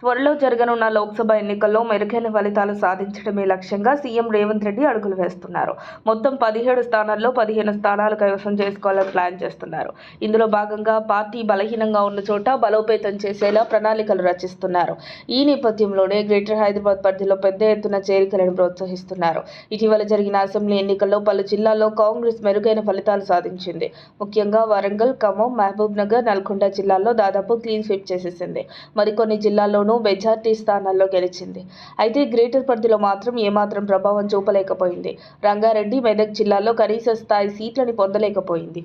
త్వరలో జరగనున్న లోక్సభ ఎన్నికల్లో మెరుగైన ఫలితాలు సాధించడమే లక్ష్యంగా సీఎం రేవంత్ రెడ్డి అడుగులు వేస్తున్నారు. మొత్తం 17 స్థానాల్లో 15 స్థానాలు కైవసం చేసుకోవాలని ప్లాన్ చేస్తున్నారు. ఇందులో భాగంగా పార్టీ బలహీనంగా ఉన్న చోట బలోపేతం చేసేలా ప్రణాళికలు రచిస్తున్నారు. ఈ నేపథ్యంలోనే గ్రేటర్ హైదరాబాద్ పరిధిలో పెద్ద ఎత్తున చేరికలను ప్రోత్సహిస్తున్నారు. ఇటీవల జరిగిన అసెంబ్లీ ఎన్నికల్లో పలు జిల్లాల్లో కాంగ్రెస్ మెరుగైన ఫలితాలు సాధించింది. ముఖ్యంగా వరంగల్, ఖమ్మం, మహబూబ్ నగర్, నల్గొండ జిల్లాల్లో దాదాపు క్లీన్ స్వీప్ చేసేసింది. మరికొన్ని జిల్లాల్లోనూ మెజార్టీ స్థానాల్లో గెలిచింది. అయితే గ్రేటర్ పరిధిలో మాత్రం ఏమాత్రం ప్రభావం చూపలేకపోయింది. రంగారెడ్డి, మెదక్ జిల్లాల్లో కనీస స్థాయి సీట్లని పొందలేకపోయింది.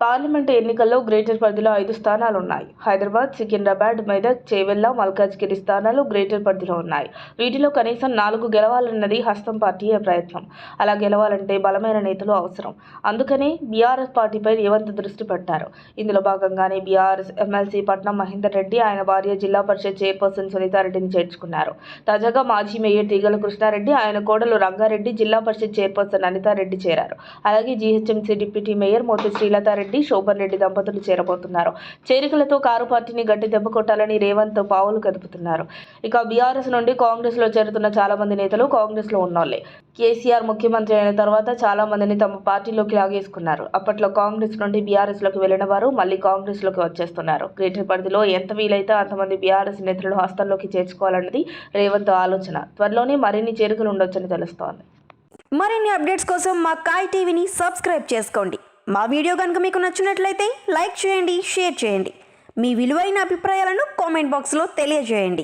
పార్లమెంటు ఎన్నికల్లో గ్రేటర్ పరిధిలో 5 స్థానాలున్నాయి. హైదరాబాద్, సికింద్రాబాద్, మెదక్, చేవెళ్ల, మల్కాజ్గిరి స్థానాలు గ్రేటర్ పరిధిలో ఉన్నాయి. వీటిలో కనీసం 4 గెలవాలన్నది హస్తం పార్టీ ప్రయత్నం. అలా గెలవాలంటే బలమైన నేతలు అవసరం. అందుకనే బీఆర్ఎస్ పార్టీపై రేవంత్ దృష్టి పెట్టారు. ఇందులో భాగంగానే బీఆర్ఎస్ ఎమ్మెల్సీ పట్నం మహేందర్ రెడ్డి, ఆయన భార్య జిల్లా పరిషత్ చైర్పర్సన్ సునీతారెడ్డిని చేర్చుకున్నారు. తాజాగా మాజీ మేయర్ తీగల కృష్ణారెడ్డి, ఆయన కోడలు రంగారెడ్డి, జిల్లా పరిషత్ చైర్పర్సన్ అనితారెడ్డి చేరారు. అలాగే GHMC deputy mayor Moti Srilatha Reddy, Shobhan Reddy దంపతులు చేరబోతున్నారు. చేరికలతో కారు పార్టీని గట్టి దెబ్బ కొట్టాలని రేవంత్ పావులు కదుపుతున్నారు. ఇక బీఆర్ఎస్ నుండి కాంగ్రెస్ లో చేరుతున్న చాలా మంది నేతలు కాంగ్రెస్ లో ఉన్నోళ్లే. కేసీఆర్ ముఖ్యమంత్రి అయిన తర్వాత చాలా మందిని తమ పార్టీలోకి లాగేసుకున్నారు. అప్పట్లో కాంగ్రెస్ నుండి బీఆర్ఎస్ లోకి వెళ్లిన వారు మళ్లీ కాంగ్రెస్ లోకి వచ్చేస్తున్నారు. గ్రేటర్ పరిధిలో ఎంత వీలైతే అంతమంది బీఆర్ఎస్ నేతలను హస్తంలోకి చేర్చుకోవాలన్నది రేవంత్ ఆలోచన. త్వరలోనే మరిన్ని చేరికలు ఉండొచ్చని తెలుస్తోంది. మరిన్ని అప్డేట్స్ కోసం మా కాయ్ టీవీని సబ్స్క్రైబ్ చేసుకోండి. మా వీడియో కనుక మీకు నచ్చినట్లయితే లైక్ చేయండి, షేర్ చేయండి. మీ విలువైన అభిప్రాయాలను కామెంట్ బాక్స్లో తెలియజేయండి.